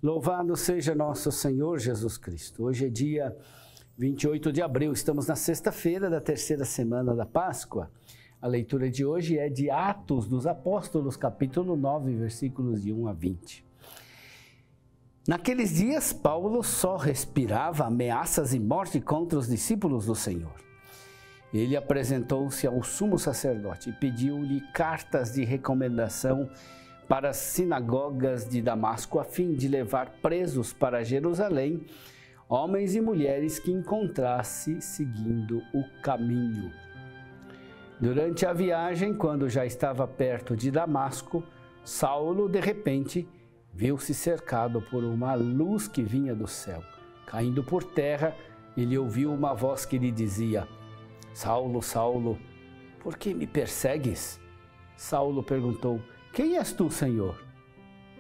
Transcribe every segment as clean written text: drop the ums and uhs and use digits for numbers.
Louvado seja nosso Senhor Jesus Cristo. Hoje é dia 28 de abril, estamos na sexta-feira da terceira semana da Páscoa. A leitura de hoje é de Atos dos Apóstolos, capítulo 9, versículos de 1 a 20. Naqueles dias, Paulo só respirava ameaças e morte contra os discípulos do Senhor. Ele apresentou-se ao sumo sacerdote e pediu-lhe cartas de recomendação para as sinagogas de Damasco, a fim de levar presos para Jerusalém homens e mulheres que encontrasse seguindo o caminho. Durante a viagem, quando já estava perto de Damasco, Saulo, de repente, viu-se cercado por uma luz que vinha do céu. Caindo por terra, ele ouviu uma voz que lhe dizia: Saulo, Saulo, por que me persegues? Saulo perguntou: Quem és tu, Senhor?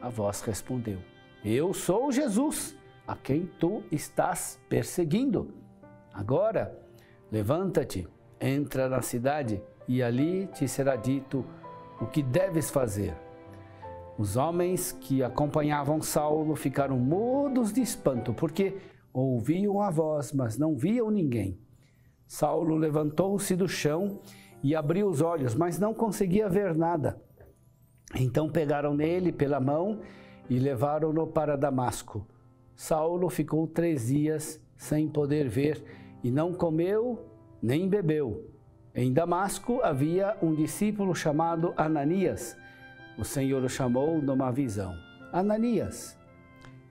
A voz respondeu: Eu sou Jesus, a quem tu estás perseguindo. Agora, levanta-te, entra na cidade e ali te será dito o que deves fazer. Os homens que acompanhavam Saulo ficaram mudos de espanto, porque ouviam a voz, mas não viam ninguém. Saulo levantou-se do chão e abriu os olhos, mas não conseguia ver nada. Então pegaram nele pela mão e levaram-no para Damasco. Saulo ficou 3 dias sem poder ver e não comeu nem bebeu. Em Damasco havia um discípulo chamado Ananias. O Senhor o chamou numa visão: Ananias.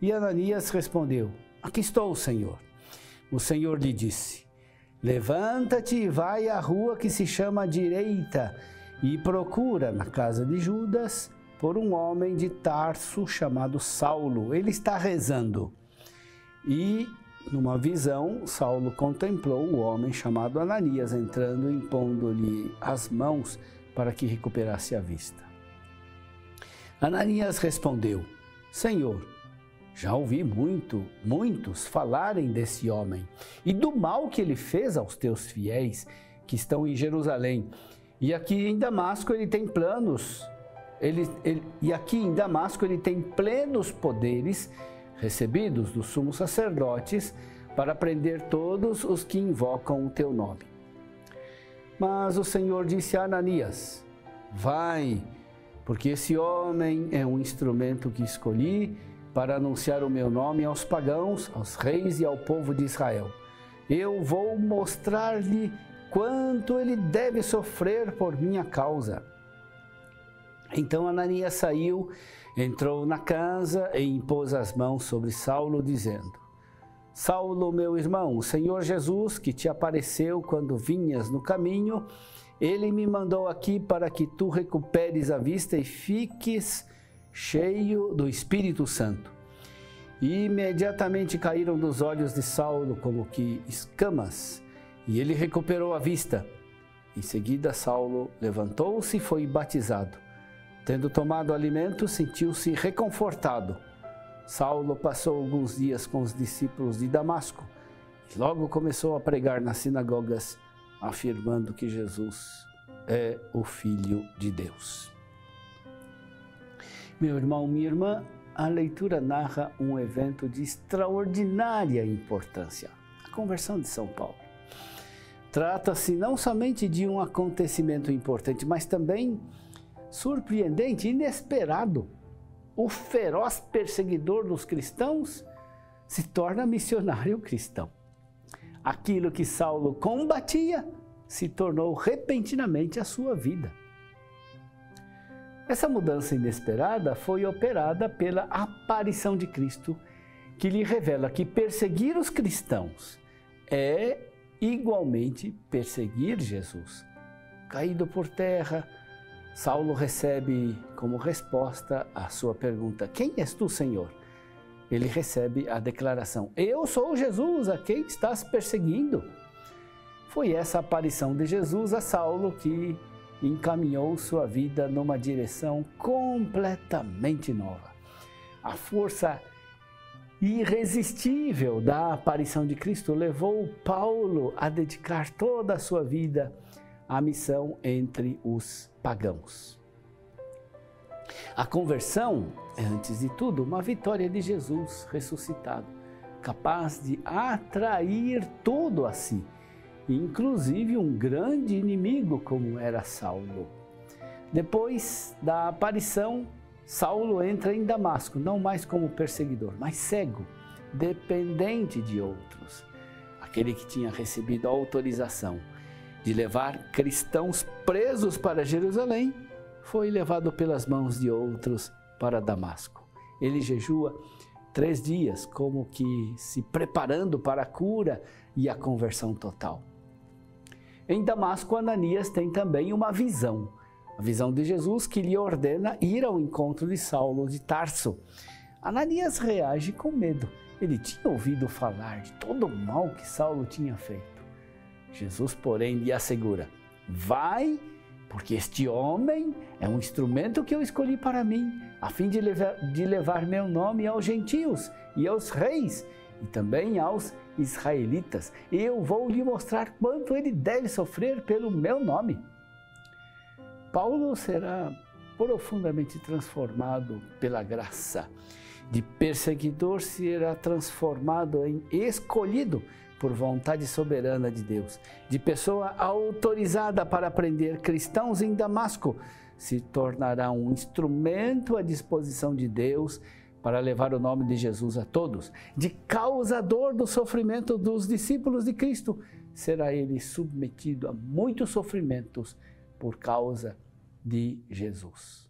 E Ananias respondeu: Aqui estou, Senhor. O Senhor lhe disse: Levanta-te e vai à rua que se chama Direita e procura na casa de Judas por um homem de Tarso chamado Saulo. Ele está rezando. E, numa visão, Saulo contemplou o homem chamado Ananias entrando e impondo-lhe as mãos para que recuperasse a vista. Ananias respondeu: Senhor, já ouvi muitos falarem desse homem e do mal que ele fez aos teus fiéis que estão em Jerusalém. E aqui em Damasco ele tem plenos poderes recebidos dos sumos sacerdotes para prender todos os que invocam o teu nome. Mas o Senhor disse a Ananias: Vai, porque esse homem é um instrumento que escolhi para anunciar o meu nome aos pagãos, aos reis e ao povo de Israel. Eu vou mostrar-lhe quanto ele deve sofrer por minha causa. Então Ananias saiu, entrou na casa e impôs as mãos sobre Saulo, dizendo: Saulo, meu irmão, o Senhor Jesus, que te apareceu quando vinhas no caminho, ele me mandou aqui para que tu recuperes a vista e fiques cheio do Espírito Santo. E imediatamente caíram dos olhos de Saulo como que escamas, e ele recuperou a vista. Em seguida, Saulo levantou-se e foi batizado. Tendo tomado alimento, sentiu-se reconfortado. Saulo passou alguns dias com os discípulos de Damasco e logo começou a pregar nas sinagogas, afirmando que Jesus é o Filho de Deus. Meu irmão, minha irmã, a leitura narra um evento de extraordinária importância: a conversão de São Paulo. Trata-se não somente de um acontecimento importante, mas também surpreendente, inesperado. O feroz perseguidor dos cristãos se torna missionário cristão. Aquilo que Saulo combatia se tornou repentinamente a sua vida. Essa mudança inesperada foi operada pela aparição de Cristo, que lhe revela que perseguir os cristãos é igualmente perseguir Jesus. Caído por terra, Saulo recebe como resposta a sua pergunta: Quem és tu, Senhor? Ele recebe a declaração: Eu sou Jesus, a quem estás perseguindo. Foi essa aparição de Jesus a Saulo que encaminhou sua vida numa direção completamente nova. A força irresistível da aparição de Cristo levou Paulo a dedicar toda a sua vida a missão entre os pagãos. A conversão é, antes de tudo, uma vitória de Jesus ressuscitado, capaz de atrair tudo a si, inclusive um grande inimigo como era Saulo. Depois da aparição, Saulo entra em Damasco, não mais como perseguidor, mas cego, dependente de outros. Aquele que tinha recebido a autorização de levar cristãos presos para Jerusalém, foi levado pelas mãos de outros para Damasco. Ele jejua 3 dias, como que se preparando para a cura e a conversão total. Em Damasco, Ananias tem também uma visão, a visão de Jesus que lhe ordena ir ao encontro de Saulo de Tarso. Ananias reage com medo. Ele tinha ouvido falar de todo o mal que Saulo tinha feito. Jesus, porém, lhe assegura: vai, porque este homem é um instrumento que eu escolhi para mim, a fim de levar meu nome aos gentios e aos reis, e também aos israelitas. Eu vou lhe mostrar quanto ele deve sofrer pelo meu nome. Paulo será profundamente transformado pela graça. De perseguidor será transformado em escolhido por vontade soberana de Deus. De pessoa autorizada para prender cristãos em Damasco, se tornará um instrumento à disposição de Deus para levar o nome de Jesus a todos. De causador do sofrimento dos discípulos de Cristo, será ele submetido a muitos sofrimentos por causa de Jesus.